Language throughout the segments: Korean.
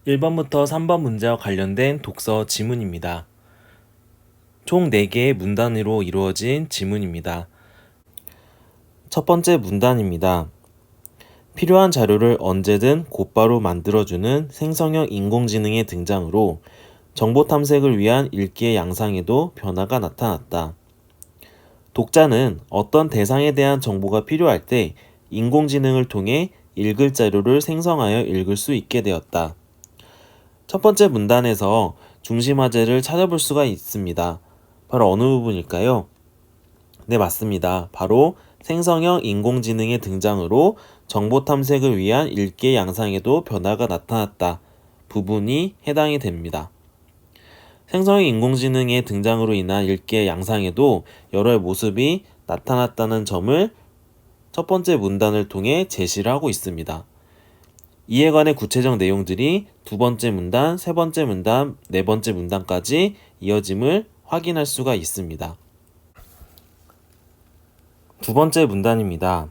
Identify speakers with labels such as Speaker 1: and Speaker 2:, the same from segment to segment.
Speaker 1: 1번부터 3번 문제와 관련된 독서 지문입니다. 총 4개의 문단으로 이루어진 지문입니다. 첫 번째 문단입니다. 필요한 자료를 언제든 곧바로 만들어주는 생성형 인공지능의 등장으로 정보 탐색을 위한 읽기의 양상에도 변화가 나타났다. 독자는 어떤 대상에 대한 정보가 필요할 때 인공지능을 통해 읽을 자료를 생성하여 읽을 수 있게 되었다. 첫 번째 문단에서 중심 화제를 찾아볼 수가 있습니다. 바로 어느 부분일까요? 네, 맞습니다. 바로 생성형 인공지능의 등장으로 정보 탐색을 위한 읽기의 양상에도 변화가 나타났다 부분이 해당이 됩니다. 생성형 인공지능의 등장으로 인한 읽기의 양상에도 여러 모습이 나타났다는 점을 첫 번째 문단을 통해 제시를 하고 있습니다. 이에 관해 구체적 내용들이 두 번째 문단, 세 번째 문단, 네 번째 문단까지 이어짐을 확인할 수가 있습니다. 두 번째 문단입니다.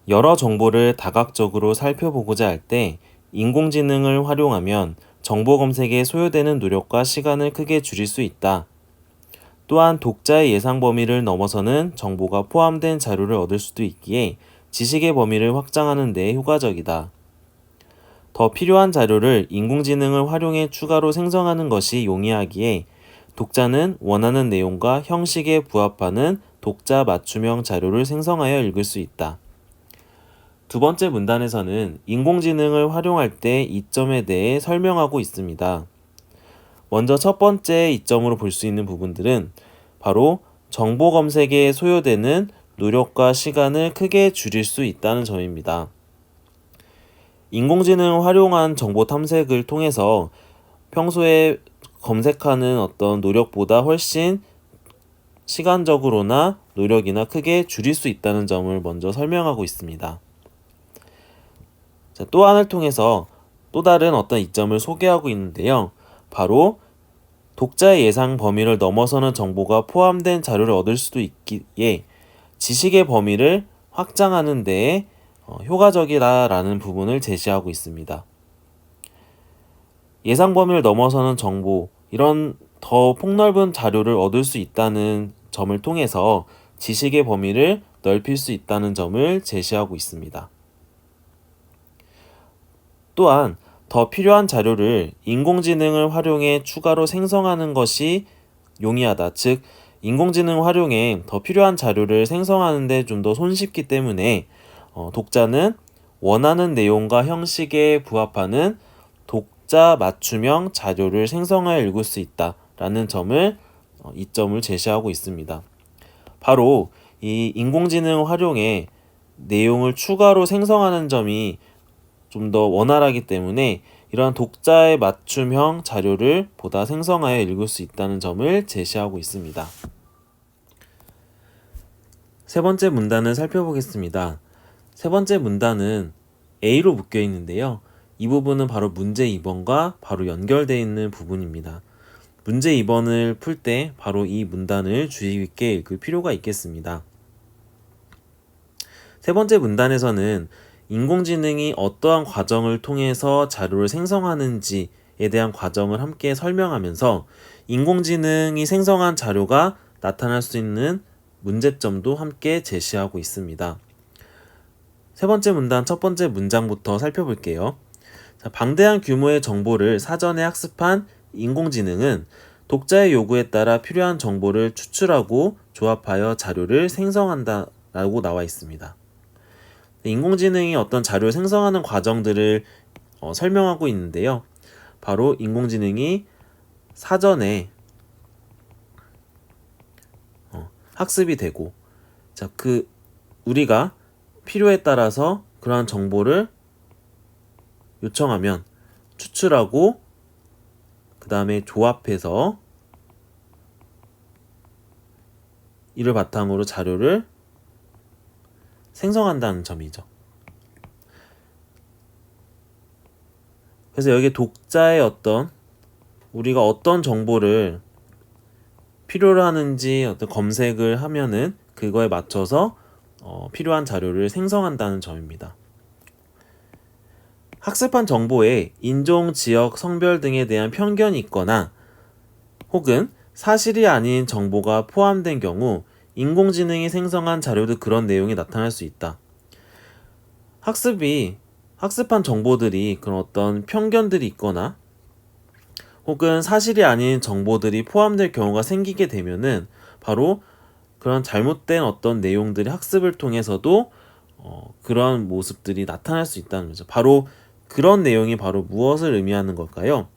Speaker 1: 여러 정보를 다각적으로 살펴보고자 할 때 인공지능을 활용하면 정보 검색에 소요되는 노력과 시간을 크게 줄일 수 있다. 또한 독자의 예상 범위를 넘어서는 정보가 포함된 자료를 얻을 수도 있기에 지식의 범위를 확장하는 데 효과적이다. 더 필요한 자료를 인공지능을 활용해 추가로 생성하는 것이 용이하기에 독자는 원하는 내용과 형식에 부합하는 독자 맞춤형 자료를 생성하여 읽을 수 있다. 두 번째 문단에서는 인공지능을 활용할 때 이점에 대해 설명하고 있습니다. 먼저 첫 번째 이점으로 볼 수 있는 부분들은 바로 정보 검색에 소요되는 노력과 시간을 크게 줄일 수 있다는 점입니다. 인공지능을 활용한 정보 탐색을 통해서 평소에 검색하는 어떤 노력보다 훨씬 시간적으로나 노력이나 크게 줄일 수 있다는 점을 먼저 설명하고 있습니다. 또 하나를 통해서 또 다른 어떤 이점을 소개하고 있는데요. 바로 독자의 예상 범위를 넘어서는 정보가 포함된 자료를 얻을 수도 있기에 지식의 범위를 확장하는 데에 효과적이다라는 부분을 제시하고 있습니다. 예상 범위를 넘어서는 정보, 이런 더 폭넓은 자료를 얻을 수 있다는 점을 통해서 지식의 범위를 넓힐 수 있다는 점을 제시하고 있습니다. 또한 더 필요한 자료를 인공지능을 활용해 추가로 생성하는 것이 용이하다. 즉, 인공지능 활용해 더 필요한 자료를 생성하는 데 좀 더 손쉽기 때문에 독자는 원하는 내용과 형식에 부합하는 독자 맞춤형 자료를 생성하여 읽을 수 있다라는 점을 이점을 제시하고 있습니다. 바로 이 인공지능 활용해 내용을 추가로 생성하는 점이 좀 더 원활하기 때문에 이러한 독자의 맞춤형 자료를 보다 생성하여 읽을 수 있다는 점을 제시하고 있습니다. 세 번째 문단을 살펴보겠습니다. 세 번째 문단은 A로 묶여 있는데요. 이 부분은 바로 문제 2번과 바로 연결되어 있는 부분입니다. 문제 2번을 풀 때 바로 이 문단을 주의 깊게 읽을 필요가 있겠습니다. 세 번째 문단에서는 인공지능이 어떠한 과정을 통해서 자료를 생성하는지에 대한 과정을 함께 설명하면서 인공지능이 생성한 자료가 나타날 수 있는 문제점도 함께 제시하고 있습니다. 세 번째 문단 첫 번째 문장부터 살펴볼게요. 방대한 규모의 정보를 사전에 학습한 인공지능은 독자의 요구에 따라 필요한 정보를 추출하고 조합하여 자료를 생성한다라고 나와 있습니다. 인공지능이 어떤 자료를 생성하는 과정들을 설명하고 있는데요. 바로 인공지능이 사전에 학습이 되고, 우리가 필요에 따라서 그러한 정보를 요청하면 추출하고 그 다음에 조합해서 이를 바탕으로 자료를 생성한다는 점이죠. 그래서 여기 독자의 우리가 어떤 정보를 필요로 하는지 어떤 검색을 하면은 그거에 맞춰서 필요한 자료를 생성한다는 점입니다. 학습한 정보에 인종, 지역, 성별 등에 대한 편견이 있거나 혹은 사실이 아닌 정보가 포함된 경우 인공지능이 생성한 자료도 그런 내용이 나타날 수 있다. 학습한 정보들이 그런 어떤 편견들이 있거나 혹은 사실이 아닌 정보들이 포함될 경우가 생기게 되면은 바로 그런 잘못된 어떤 내용들이 학습을 통해서도 그런 모습들이 나타날 수 있다는 거죠. 바로 그런 내용이 바로 무엇을 의미하는 걸까요?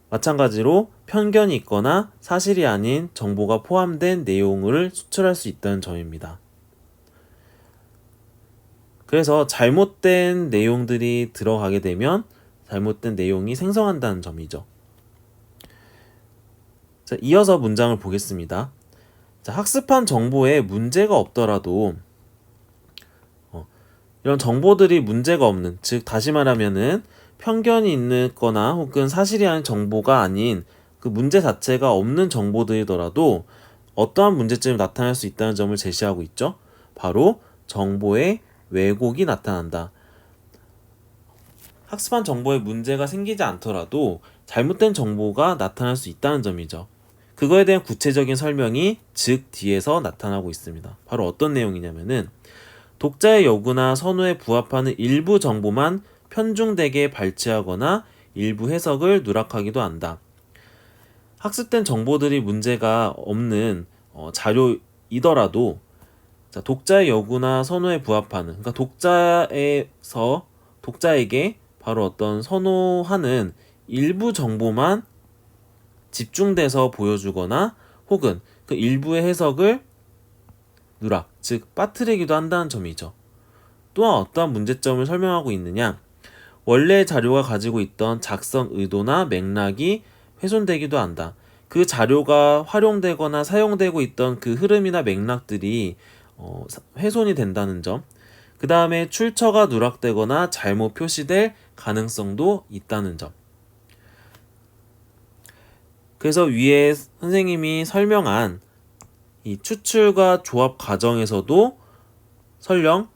Speaker 1: 마찬가지로 편견이 있거나 사실이 아닌 정보가 포함된 내용을 수출할 수 있다는 점입니다. 그래서 잘못된 내용들이 들어가게 되면 잘못된 내용이 생성한다는 점이죠. 자, 이어서 문장을 보겠습니다. 자, 학습한 정보에 문제가 없더라도 이런 정보들이 문제가 없는, 즉 다시 말하면은 편견이 있거나 혹은 사실이 아닌 정보가 아닌 그 문제 자체가 없는 정보들이더라도 어떠한 문제점이 나타날 수 있다는 점을 제시하고 있죠. 바로 정보의 왜곡이 나타난다. 학습한 정보에 문제가 생기지 않더라도 잘못된 정보가 나타날 수 있다는 점이죠. 그거에 대한 구체적인 설명이 즉 뒤에서 나타나고 있습니다. 바로 어떤 내용이냐면은 독자의 요구나 선호에 부합하는 일부 정보만 편중되게 발췌하거나 일부 해석을 누락하기도 한다. 학습된 정보들이 문제가 없는 자료이더라도 독자의 요구나 선호에 부합하는, 그러니까 독자에게 바로 어떤 선호하는 일부 정보만 집중돼서 보여주거나 혹은 그 일부의 해석을 누락, 즉 빠뜨리기도 한다는 점이죠. 또한 어떠한 문제점을 설명하고 있느냐? 원래 자료가 가지고 있던 작성 의도나 맥락이 훼손되기도 한다. 그 자료가 활용되거나 사용되고 있던 그 흐름이나 맥락들이 훼손이 된다는 점. 그 다음에 출처가 누락되거나 잘못 표시될 가능성도 있다는 점. 그래서 위에 선생님이 설명한 이 추출과 조합 과정에서도 설령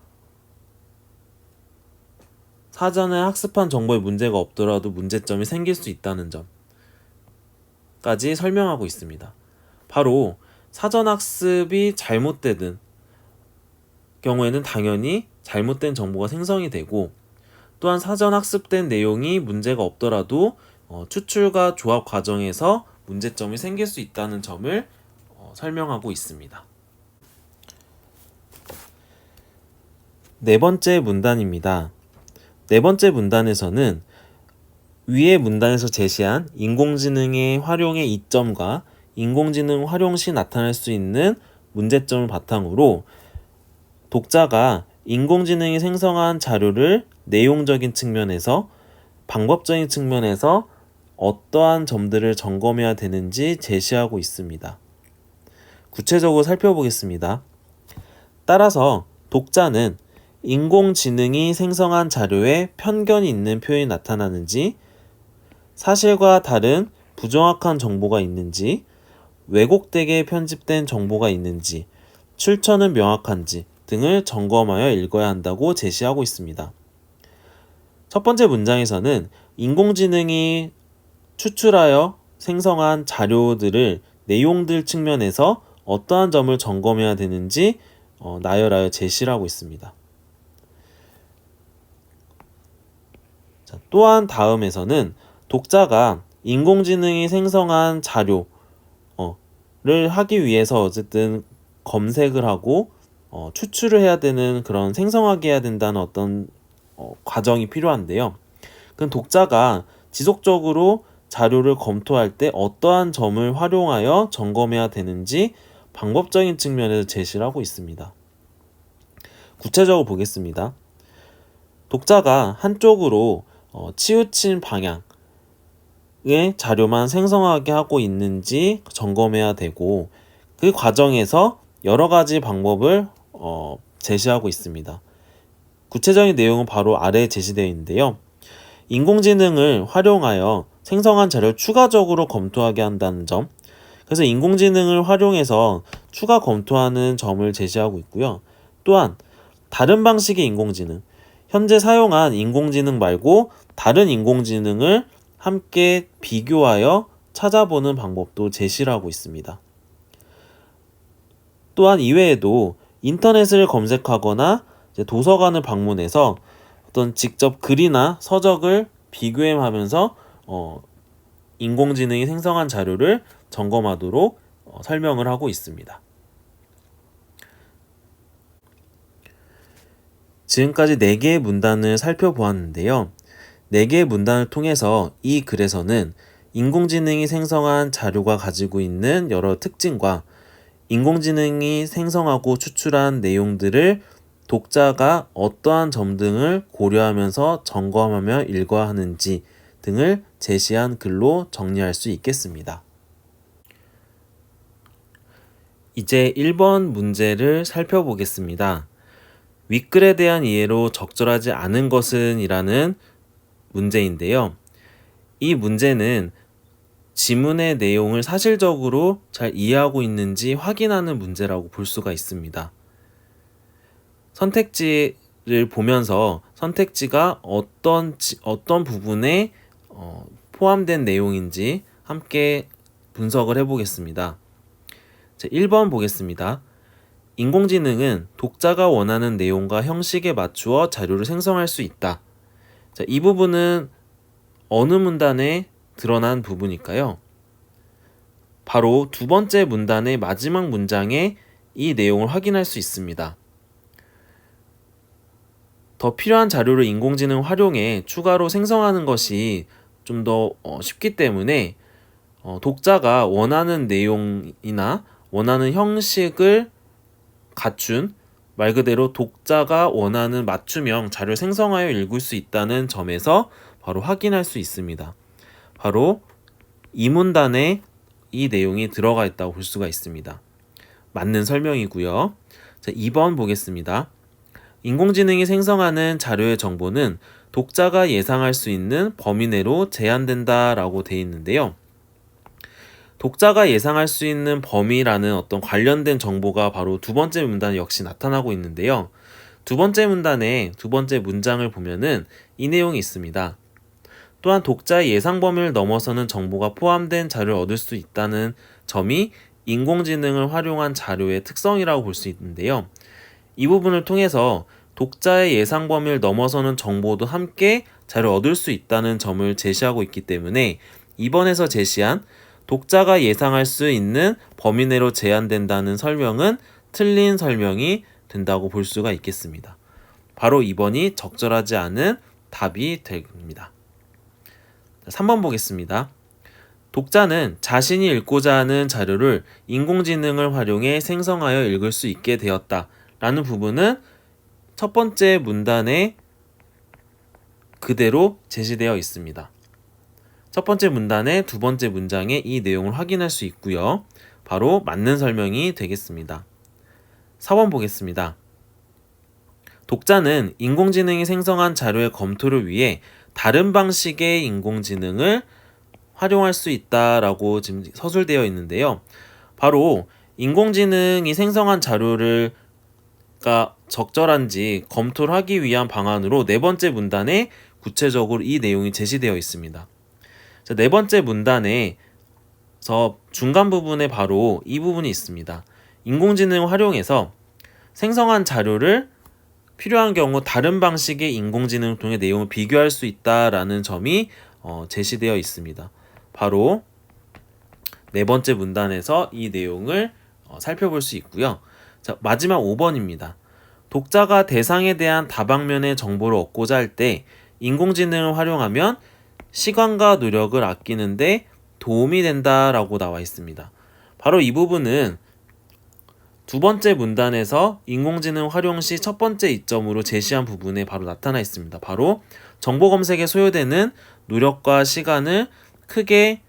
Speaker 1: 사전에 학습한 정보에 문제가 없더라도 문제점이 생길 수 있다는 점까지 설명하고 있습니다. 바로 사전 학습이 잘못되는 경우에는 당연히 잘못된 정보가 생성이 되고, 또한 사전 학습된 내용이 문제가 없더라도 추출과 조합 과정에서 문제점이 생길 수 있다는 점을 설명하고 있습니다. 네 번째 문단입니다. 네 번째 문단에서는 위의 문단에서 제시한 인공지능의 활용의 이점과 인공지능 활용 시 나타날 수 있는 문제점을 바탕으로 독자가 인공지능이 생성한 자료를 내용적인 측면에서, 방법적인 측면에서 어떠한 점들을 점검해야 되는지 제시하고 있습니다. 구체적으로 살펴보겠습니다. 따라서 독자는 인공지능이 생성한 자료에 편견이 있는 표현이 나타나는지, 사실과 다른 부정확한 정보가 있는지, 왜곡되게 편집된 정보가 있는지, 출처는 명확한지 등을 점검하여 읽어야 한다고 제시하고 있습니다. 첫 번째 문장에서는 인공지능이 추출하여 생성한 자료들을 내용들 측면에서 어떠한 점을 점검해야 되는지 나열하여 제시를 하고 있습니다. 또한 다음에서는 독자가 인공지능이 생성한 자료를 하기 위해서 어쨌든 검색을 하고 추출을 해야 되는, 그런 생성하게 해야 된다는 어떤 과정이 필요한데요. 그럼 독자가 지속적으로 자료를 검토할 때 어떠한 점을 활용하여 점검해야 되는지 방법적인 측면에서 제시를 하고 있습니다. 구체적으로 보겠습니다. 독자가 한쪽으로 치우친 방향의 자료만 생성하게 하고 있는지 점검해야 되고, 그 과정에서 여러 가지 방법을 제시하고 있습니다. 구체적인 내용은 바로 아래에 제시되어 있는데요. 인공지능을 활용하여 생성한 자료를 추가적으로 검토하게 한다는 점, 그래서 인공지능을 활용해서 추가 검토하는 점을 제시하고 있고요. 또한 다른 방식의 인공지능, 현재 사용한 인공지능 말고 다른 인공지능을 함께 비교하여 찾아보는 방법도 제시를 하고 있습니다. 또한 이외에도 인터넷을 검색하거나 도서관을 방문해서 어떤 직접 글이나 서적을 비교하면서 인공지능이 생성한 자료를 점검하도록 설명을 하고 있습니다. 지금까지 4개의 문단을 살펴보았는데요. 4개의 문단을 통해서 이 글에서는 인공지능이 생성한 자료가 가지고 있는 여러 특징과 인공지능이 생성하고 추출한 내용들을 독자가 어떠한 점 등을 고려하면서 점검하며 읽어야 하는지 등을 제시한 글로 정리할 수 있겠습니다. 이제 1번 문제를 살펴보겠습니다. 윗글에 대한 이해로 적절하지 않은 것은 이라는 문제인데요. 이 문제는 지문의 내용을 사실적으로 잘 이해하고 있는지 확인하는 문제라고 볼 수가 있습니다. 선택지를 보면서 선택지가 어떤 부분에 포함된 내용인지 함께 분석을 해보겠습니다. 1번 보겠습니다. 인공지능은 독자가 원하는 내용과 형식에 맞추어 자료를 생성할 수 있다. 이 부분은 어느 문단에 드러난 부분일까요? 바로 두 번째 문단의 마지막 문장에 이 내용을 확인할 수 있습니다. 더 필요한 자료를 인공지능 활용해 추가로 생성하는 것이 좀 더 쉽기 때문에 독자가 원하는 내용이나 원하는 형식을 갖춘 말 그대로 독자가 원하는 맞춤형 자료를 생성하여 읽을 수 있다는 점에서 바로 확인할 수 있습니다. 바로 이 문단에 이 내용이 들어가 있다고 볼 수가 있습니다. 맞는 설명이고요. 2번 보겠습니다. 인공지능이 생성하는 자료의 정보는 독자가 예상할 수 있는 범위 내로 제한된다라고 되어 있는데요. 독자가 예상할 수 있는 범위라는 어떤 관련된 정보가 바로 두 번째 문단 역시 나타나고 있는데요. 두 번째 문단의 두 번째 문장을 보면은 이 내용이 있습니다. 또한 독자의 예상 범위를 넘어서는 정보가 포함된 자료를 얻을 수 있다는 점이 인공지능을 활용한 자료의 특성이라고 볼 수 있는데요. 이 부분을 통해서 독자의 예상 범위를 넘어서는 정보도 함께 자료를 얻을 수 있다는 점을 제시하고 있기 때문에 2번에서 제시한 독자가 예상할 수 있는 범위 내로 제한된다는 설명은 틀린 설명이 된다고 볼 수가 있겠습니다. 바로 2번이 적절하지 않은 답이 됩니다. 3번 보겠습니다. 독자는 자신이 읽고자 하는 자료를 인공지능을 활용해 생성하여 읽을 수 있게 되었다 라는 부분은 첫 번째 문단에 그대로 제시되어 있습니다. 첫 번째 문단의 두 번째 문장에 이 내용을 확인할 수 있고요. 바로 맞는 설명이 되겠습니다. 4번 보겠습니다. 독자는 인공지능이 생성한 자료의 검토를 위해 다른 방식의 인공지능을 활용할 수 있다라고 지금 서술되어 있는데요. 바로 인공지능이 생성한 자료가 적절한지 검토를 하기 위한 방안으로 네 번째 문단에 구체적으로 이 내용이 제시되어 있습니다. 네 번째 문단에서 중간 부분에 바로 이 부분이 있습니다. 인공지능을 활용해서 생성한 자료를 필요한 경우 다른 방식의 인공지능을 통해 내용을 비교할 수 있다라는 점이 제시되어 있습니다. 바로 네 번째 문단에서 이 내용을 살펴볼 수 있고요. 자, 마지막 5번입니다. 독자가 대상에 대한 다방면의 정보를 얻고자 할 때 인공지능을 활용하면 시간과 노력을 아끼는데 도움이 된다라고 나와 있습니다. 바로 이 부분은 두 번째 문단에서 인공지능 활용 시 첫 번째 이점으로 제시한 부분에 바로 나타나 있습니다. 바로 정보 검색에 소요되는 노력과 시간을 크게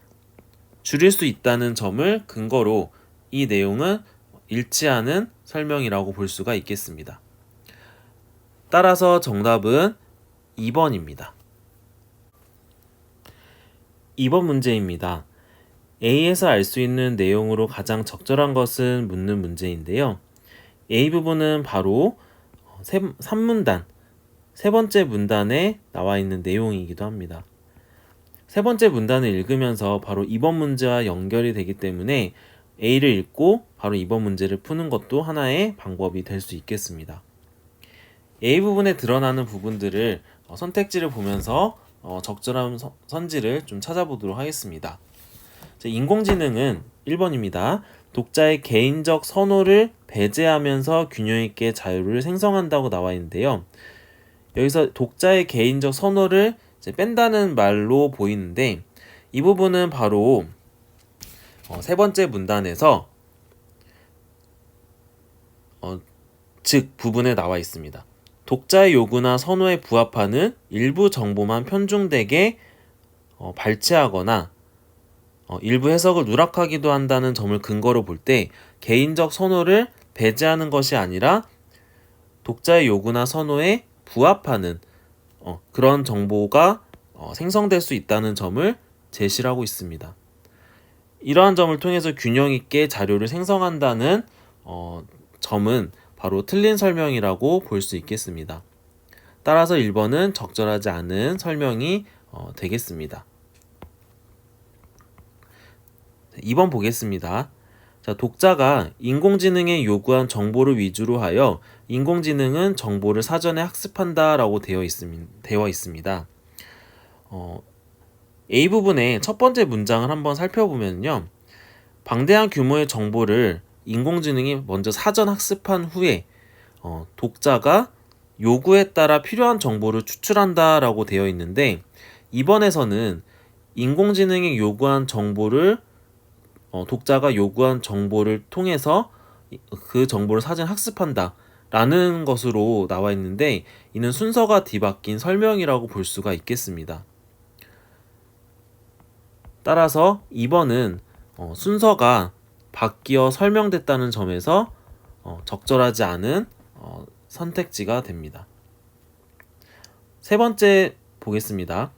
Speaker 1: 줄일 수 있다는 점을 근거로 이 내용은 일치하는 설명이라고 볼 수가 있겠습니다. 따라서 정답은 2번입니다. 2번 문제입니다. A에서 알 수 있는 내용으로 가장 적절한 것은 묻는 문제인데요. A 부분은 바로 3문단, 세 번째 문단에 나와 있는 내용이기도 합니다. 세 번째 문단을 읽으면서 바로 이번 문제와 연결이 되기 때문에 A를 읽고 바로 이번 문제를 푸는 것도 하나의 방법이 될 수 있겠습니다. A 부분에 드러나는 부분들을 선택지를 보면서 적절한 선지를 좀 찾아보도록 하겠습니다. 인공지능은 1번입니다. 독자의 개인적 선호를 배제하면서 균형 있게 자료를 생성한다고 나와 있는데요. 여기서 독자의 개인적 선호를 이제 뺀다는 말로 보이는데 이 부분은 바로 세 번째 문단에서 즉 부분에 나와 있습니다. 독자의 요구나 선호에 부합하는 일부 정보만 편중되게 발췌하거나 일부 해석을 누락하기도 한다는 점을 근거로 볼 때 개인적 선호를 배제하는 것이 아니라 독자의 요구나 선호에 부합하는 그런 정보가 생성될 수 있다는 점을 제시를 하고 있습니다. 이러한 점을 통해서 균형 있게 자료를 생성한다는 점은 바로 틀린 설명이라고 볼 수 있겠습니다. 따라서 1번은 적절하지 않은 설명이 되겠습니다. 2번 보겠습니다. 자, 독자가 인공지능에 요구한 정보를 위주로 하여 인공지능은 정보를 사전에 학습한다 라고 되어 있습니다. A 부분의 첫 번째 문장을 한번 살펴보면요. 방대한 규모의 정보를 인공지능이 먼저 사전 학습한 후에 독자가 요구에 따라 필요한 정보를 추출한다 라고 되어 있는데 이번에서는 인공지능이 요구한 정보를 독자가 요구한 정보를 통해서 그 정보를 사전 학습한다 라는 것으로 나와 있는데 이는 순서가 뒤바뀐 설명이라고 볼 수가 있겠습니다. 따라서 2번은 순서가 바뀌어 설명됐다는 점에서 적절하지 않은 선택지가 됩니다. 세 번째 보겠습니다.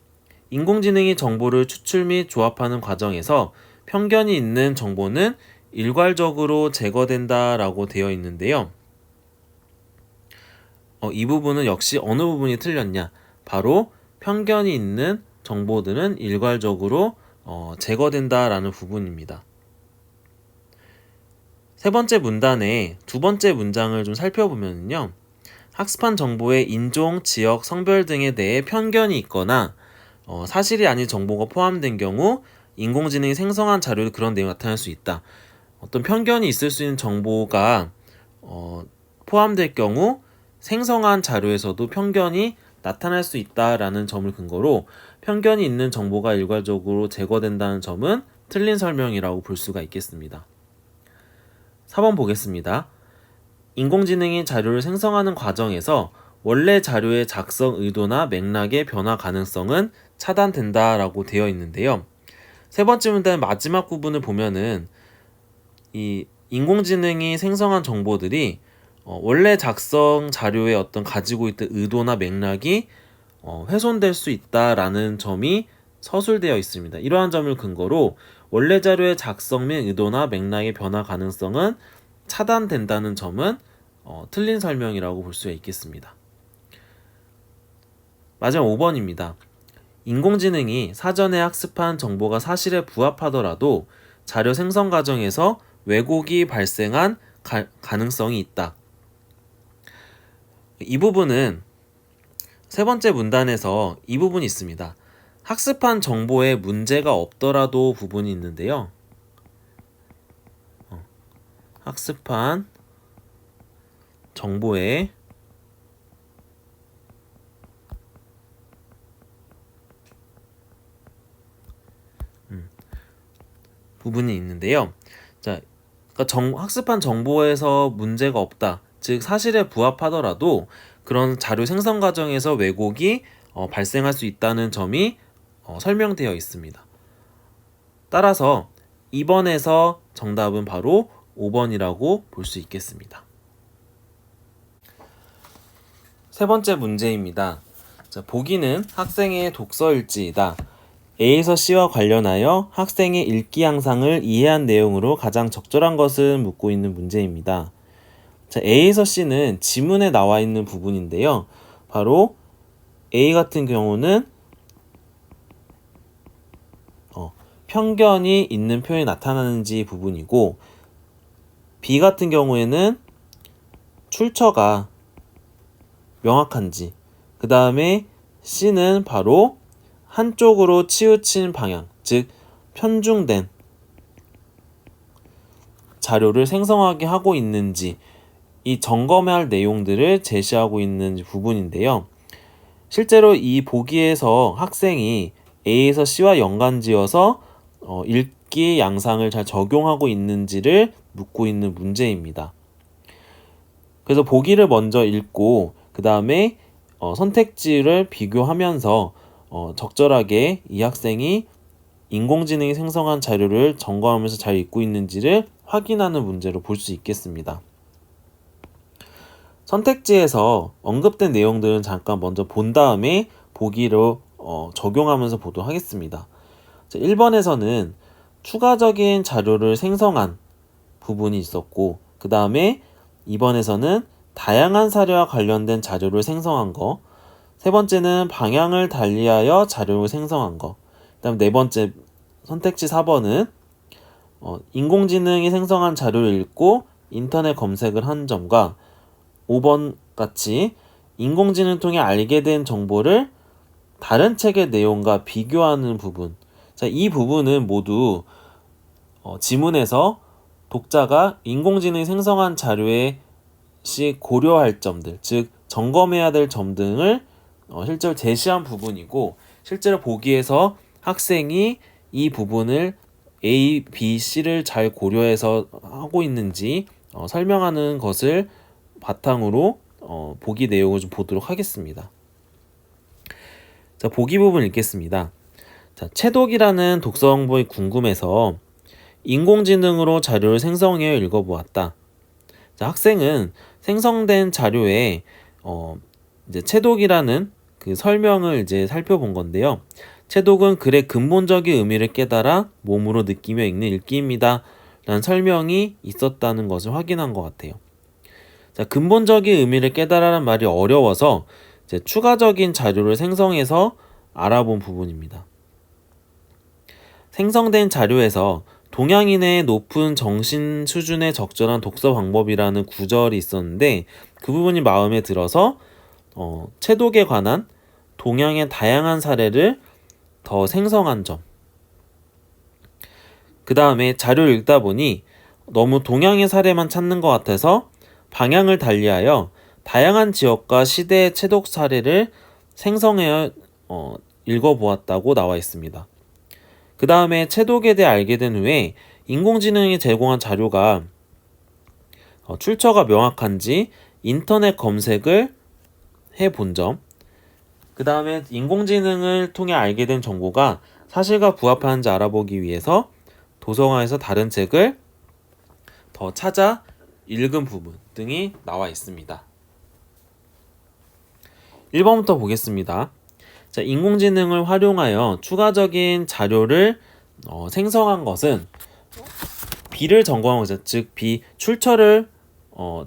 Speaker 1: 인공지능이 정보를 추출 및 조합하는 과정에서 편견이 있는 정보는 일괄적으로 제거된다 라고 되어 있는데요. 이 부분은 역시 어느 부분이 틀렸냐? 바로 편견이 있는 정보들은 일괄적으로 제거된다 라는 부분입니다. 세 번째 문단의 두 번째 문장을 좀 살펴보면요. 학습한 정보에 인종, 지역, 성별 등에 대해 편견이 있거나 사실이 아닌 정보가 포함된 경우 인공지능이 생성한 자료에 그런 내용이 나타날 수 있다. 어떤 편견이 있을 수 있는 정보가 포함될 경우 생성한 자료에서도 편견이 나타날 수 있다라는 점을 근거로 편견이 있는 정보가 일괄적으로 제거된다는 점은 틀린 설명이라고 볼 수가 있겠습니다. 4번 보겠습니다. 인공지능이 자료를 생성하는 과정에서 원래 자료의 작성 의도나 맥락의 변화 가능성은 차단된다라고 되어 있는데요. 세 번째 문단의 마지막 부분을 보면은 이 인공지능이 생성한 정보들이 원래 작성 자료에 어떤 가지고 있던 의도나 맥락이 훼손될 수 있다라는 점이 서술되어 있습니다. 이러한 점을 근거로 원래 자료의 작성 및 의도나 맥락의 변화 가능성은 차단된다는 점은 틀린 설명이라고 볼 수 있겠습니다. 마지막 5번입니다. 인공지능이 사전에 학습한 정보가 사실에 부합하더라도 자료 생성 과정에서 왜곡이 발생한 가능성이 있다. 이 부분은 세 번째 문단에서 이 부분이 있습니다. 학습한 정보에 문제가 없더라도 부분이 있는데요. 학습한 정보에 부분이 있는데요. 자, 그러니까 학습한 정보에서 문제가 없다. 즉 사실에 부합하더라도 그런 자료 생성 과정에서 왜곡이 발생할 수 있다는 점이 설명되어 있습니다. 따라서 2번에서 정답은 바로 5번이라고 볼 수 있겠습니다. 세 번째 문제입니다. 자, 보기는 학생의 독서일지이다. A에서 C와 관련하여 학생의 읽기 양상을 이해한 내용으로 가장 적절한 것은 묻고 있는 문제입니다. 자, A에서 C는 지문에 나와 있는 부분인데요. 바로 A 같은 경우는 편견이 있는 표현이 나타나는지 부분이고, B 같은 경우에는 출처가 명확한지, 그 다음에 C는 바로 한쪽으로 치우친 방향, 즉 편중된 자료를 생성하게 하고 있는지, 이 점검해야 할 내용들을 제시하고 있는 부분인데요. 실제로 이 보기에서 학생이 A에서 C와 연관지어서 읽기 양상을 잘 적용하고 있는지를 묻고 있는 문제입니다. 그래서 보기를 먼저 읽고 그 다음에 선택지를 비교하면서 적절하게 이 학생이 인공지능이 생성한 자료를 점검하면서 잘 읽고 있는지를 확인하는 문제로 볼 수 있겠습니다. 선택지에서 언급된 내용들은 잠깐 먼저 본 다음에 보기로 적용하면서 보도록 하겠습니다. 1번에서는 추가적인 자료를 생성한 부분이 있었고, 그 다음에 2번에서는 다양한 사례와 관련된 자료를 생성한 거, 세 번째는 방향을 달리하여 자료를 생성한 거, 그 다음 네 번째 선택지 4번은 인공지능이 생성한 자료를 읽고 인터넷 검색을 한 점과 5번 같이 인공지능 통해 알게 된 정보를 다른 책의 내용과 비교하는 부분. 자, 이 부분은 모두 지문에서 독자가 인공지능이 생성한 자료에 시 고려할 점들, 즉 점검해야 될 점 등을 실제로 제시한 부분이고, 실제로 보기에서 학생이 이 부분을 A, B, C를 잘 고려해서 하고 있는지 설명하는 것을 바탕으로 보기 내용을 좀 보도록 하겠습니다. 자, 보기 부분 읽겠습니다. 자, 채독이라는 독서 정보에 궁금해서 인공지능으로 자료를 생성해 읽어보았다. 자, 학생은 생성된 자료에 이제 채독이라는 그 설명을 이제 살펴본 건데요. 채독은 글의 근본적인 의미를 깨달아 몸으로 느끼며 읽는 읽기입니다. 라는 설명이 있었다는 것을 확인한 것 같아요. 자, 근본적인 의미를 깨달아라는 말이 어려워서 이제 추가적인 자료를 생성해서 알아본 부분입니다. 생성된 자료에서 동양인의 높은 정신 수준에 적절한 독서 방법이라는 구절이 있었는데, 그 부분이 마음에 들어서 채독에 관한 동양의 다양한 사례를 더 생성한 점. 그 다음에 자료를 읽다 보니 너무 동양의 사례만 찾는 것 같아서 방향을 달리하여 다양한 지역과 시대의 채독 사례를 생성해 읽어보았다고 나와 있습니다. 그 다음에 채독에 대해 알게 된 후에 인공지능이 제공한 자료가 출처가 명확한지 인터넷 검색을 해본 점, 그 다음에 인공지능을 통해 알게 된 정보가 사실과 부합하는지 알아보기 위해서 도서관에서 다른 책을 더 찾아 읽은 부분 등이 나와 있습니다. 1번부터 보겠습니다. 자, 인공지능을 활용하여 추가적인 자료를 생성한 것은 B를 점검한 것이죠. 즉 B 출처를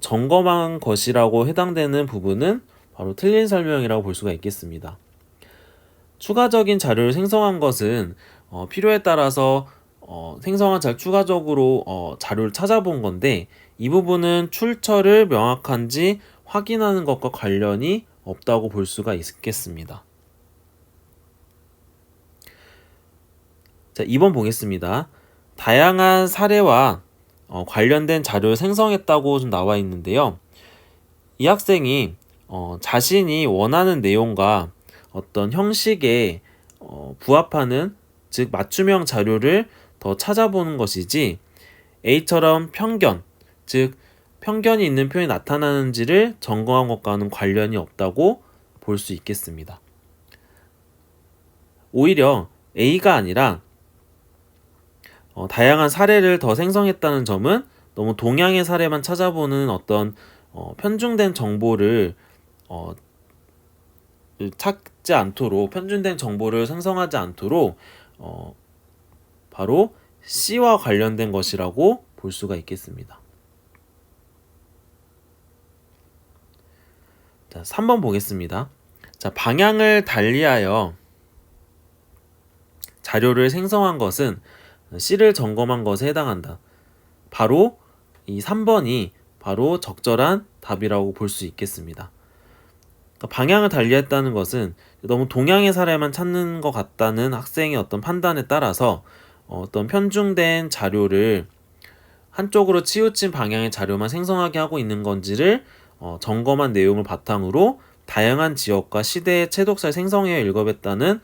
Speaker 1: 점검한 것이라고 해당되는 부분은 바로 틀린 설명이라고 볼 수가 있겠습니다. 추가적인 자료를 생성한 것은 필요에 따라서 생성한 추가적으로 자료를 찾아본 건데, 이 부분은 출처를 명확한지 확인하는 것과 관련이 없다고 볼 수가 있겠습니다. 자, 2번 보겠습니다. 다양한 사례와 관련된 자료를 생성했다고 좀 나와 있는데요. 이 학생이 자신이 원하는 내용과 어떤 형식에 부합하는, 즉 맞춤형 자료를 더 찾아보는 것이지 A처럼 편견, 즉 편견이 있는 표현이 나타나는지를 점검한 것과는 관련이 없다고 볼 수 있겠습니다. 오히려 A가 아니라 다양한 사례를 더 생성했다는 점은 너무 동양의 사례만 찾아보는 어떤 편중된 정보를 찾지 않도록, 편중된 정보를 생성하지 않도록 바로 C와 관련된 것이라고 볼 수가 있겠습니다. 자, 3번 보겠습니다. 자, 방향을 달리하여 자료를 생성한 것은 C를 점검한 것에 해당한다. 바로 이 3번이 바로 적절한 답이라고 볼 수 있겠습니다. 그러니까 방향을 달리했다는 것은 너무 동양의 사례만 찾는 것 같다는 학생의 어떤 판단에 따라서 어떤 편중된 자료를 한쪽으로 치우친 방향의 자료만 생성하게 하고 있는 건지를 점검한 내용을 바탕으로 다양한 지역과 시대의 채독사를 생성해 읽어냈다는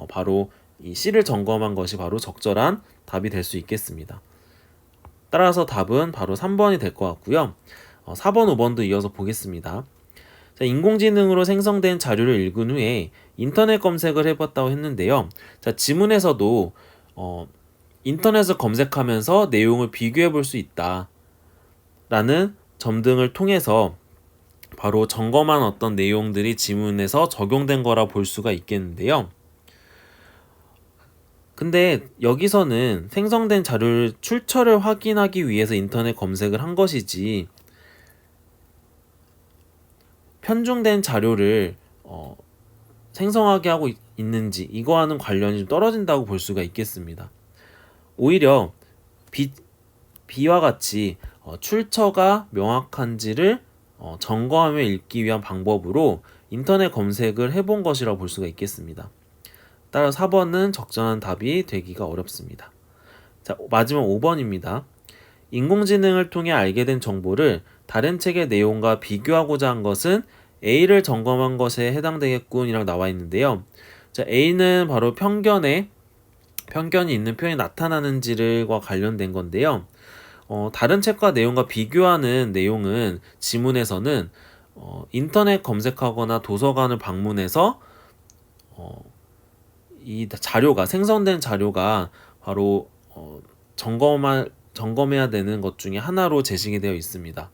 Speaker 1: 바로 이 C를 점검한 것이 바로 적절한 답이 될 수 있겠습니다. 따라서 답은 바로 3번이 될 것 같고요. 4번, 5번도 이어서 보겠습니다. 자, 인공지능으로 생성된 자료를 읽은 후에 인터넷 검색을 해봤다고 했는데요. 자, 지문에서도 인터넷을 검색하면서 내용을 비교해 볼 수 있다 라는 점 등을 통해서 바로 점검한 어떤 내용들이 지문에서 적용된 거라 볼 수가 있겠는데요. 근데 여기서는 생성된 자료를 출처를 확인하기 위해서 인터넷 검색을 한 것이지 편중된 자료를 생성하게 하고 있는지 이거와는 관련이 좀 떨어진다고 볼 수가 있겠습니다. 오히려 B와 같이 출처가 명확한지를 점검하며 읽기 위한 방법으로 인터넷 검색을 해본 것이라고 볼 수가 있겠습니다. 따라 4번은 적절한 답이 되기가 어렵습니다. 자, 마지막 5번입니다. 인공지능을 통해 알게 된 정보를 다른 책의 내용과 비교하고자 한 것은 A를 점검한 것에 해당되겠군이라고 나와 있는데요. 자, A는 바로 편견이 있는 표현이 나타나는지를과 관련된 건데요. 다른 책과 내용과 비교하는 내용은 지문에서는 인터넷 검색하거나 도서관을 방문해서 이 자료가 생성된 자료가 바로 점검해야 되는 것 중에 하나로 제시가 되어 있습니다.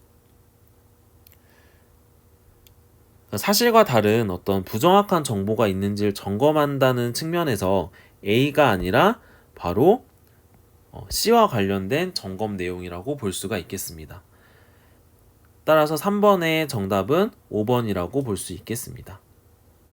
Speaker 1: 사실과 다른 어떤 부정확한 정보가 있는지를 점검한다는 측면에서 A가 아니라 바로 C와 관련된 점검 내용이라고 볼 수가 있겠습니다. 따라서 3번의 정답은 5번이라고 볼 수 있겠습니다.